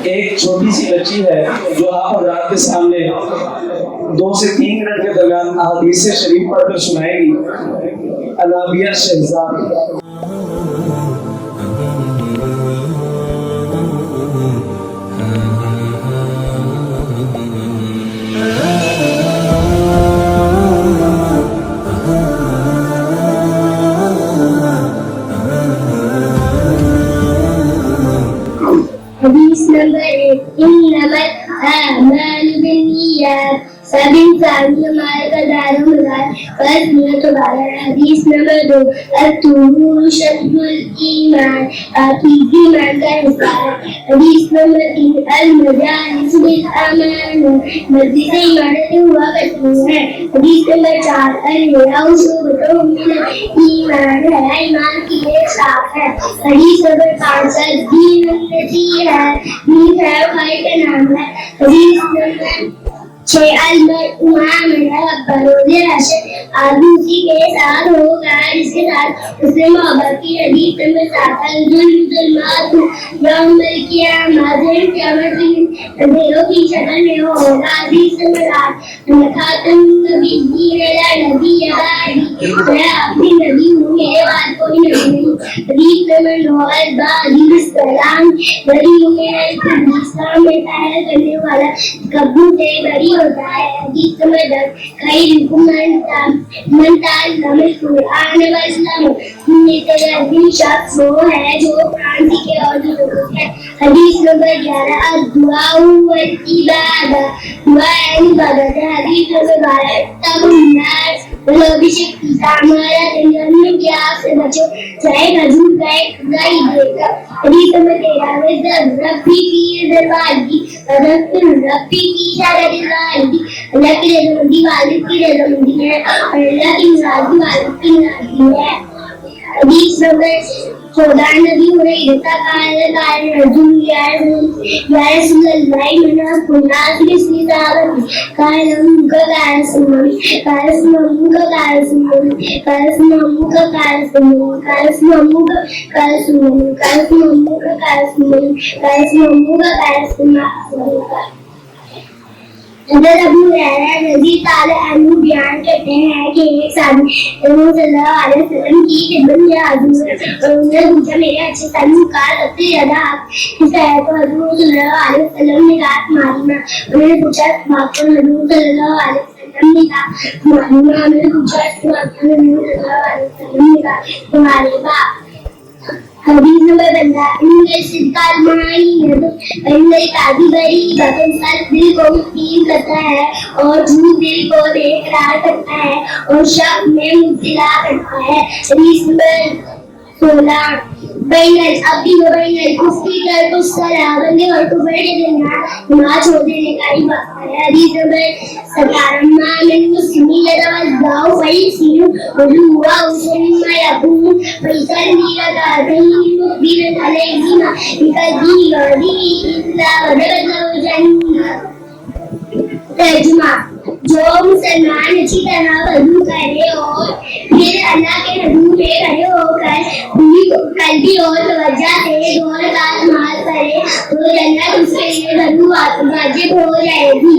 ایک چھوٹی سی بچی ہے جو آپ حضرات کے سامنے 2 سے 3 منٹ کے درمیان احادیث شریف پڑھ کر سنائے گی. انابیہ شہزاد. حدیث نمبر 1. انما الاعمال بالنیات. سب انسان ہمارے کا دار و مدار بس نیت و بارہ. حدیث نمبر 2. الطہور شطر الایمان. پاکیزگی ایمان کا حصہ ہے. حدیث نمبر 3. المجالس بالامان. مسجد عمارتیں ہوا کرتی ہیں. حدیث نمبر 4. الحیاء شعبۃ من الایمان. حیا ایمان کی ایک شاخ ہے. حدیث نمبر 5. الدین النصیحہ. دین خیر و خیر کا نام ہے. حدیث نمبر 6. المرء مع من احب. روز حشر آدمی اسی کے ساتھ ہوگا جس کے ساتھ اس نے محبت کی. حدیث نمبر 7. الظلمات یوم القیامہ. قیامت کے اندھیروں کی شکل میں ہوگا. حدیث نمبر 8. خاتم النبیین لا نبی بعدی. میں اپنی نبی ہوں میرے بعد کوئی نبی نہیں. حدیث نمبر 9. البعدی السلام. بری ہوں میں اسلام میں پہل کرنے والا کبو سے بری ہوتا ہے. حدیث نمبر 10. خیرکم من تعلم القرآن وعلمہ. میں سے عظیم شخص وہ ہے جو قرآن سیکھے اور دوسروں کو. حدیث نمبر 11. الدعاء والعبادہ. دعا یعنی عبادت ہے. حدیث نمبر 12. اتقوا النار ولو بشق تمرہ. جہنم کی آگ سے بچو چاہے کھجور کا ایک ٹکڑا ہی دے گا. حدیث نمبر 13. ربی کی رضوانی. ربی کی اشارت رضوانی. اللہ کی رضامندی والد کی رضامندی ہے اور اللہ کی ناراضگی والد کی ناراضگی ہے. حدیث نمبر 14. نبی ہریرہ قال رجل یا رسول اللہ من الناس باسم صحابتی. قال امك قال اسمي. قال اسم امك قال اسمي. قال اسم امك قال اسمي. قال اسم امك قال اسمي. قال اسم امك قال اسمي. قال اسم امك قال اسمي. حضرت ابو ہریرہ رضی اللہ عنہ بیان کرتے ہیں کہ ایک صحابی حضور صلی اللہ علیہ وسلم کی خدمت میں حاضر ہوئے اور انہوں نے پوچھا میرے اچھے تعلقات سب سے زیادہ آپ کس کا ہے؟ تو حضور صلی اللہ علیہ وسلم نے کہا تمہاری ماں. انہوں نے پوچھا حضور صلی اللہ علیہ وسلم نے کہا تمہاری ماں. انہوں نے پوچھا حضور صلی اللہ علیہ وسلم نے کہا تمہارے باپ. حدیث نمبر 15. ان الصدق المعین. ان الکاذب ریبۃ. سچ دل کو مسکین کرتا ہے اور جھوٹ دل کو بے قرار کرتا ہے اور شک میں مبتلا کرتا ہے. حدیث نمبر 16. بین العبد و بین الکفر ترک الصلاۃ. بندے اور کفر کے درمیان نماز چھوڑ دینے کا ہی وقت ہے. حدیث نمبر 17. ما من مسلم يتوضأ فيغسل وجهه ثم يقوم فيصلي ركعتين مقبلا عليهما بقلبه ووجهه إلا وجبت له الجنة. ترجمہ: جو مسلمان اچھی طرح وضو کرے اور پھر اللہ کے حضور میں کھڑے ہو کر پوری قلبی اور توجہ سے 2 رکعت نماز پڑھے تو جنت اس کے لیے وضو واجب ہو جائے گی.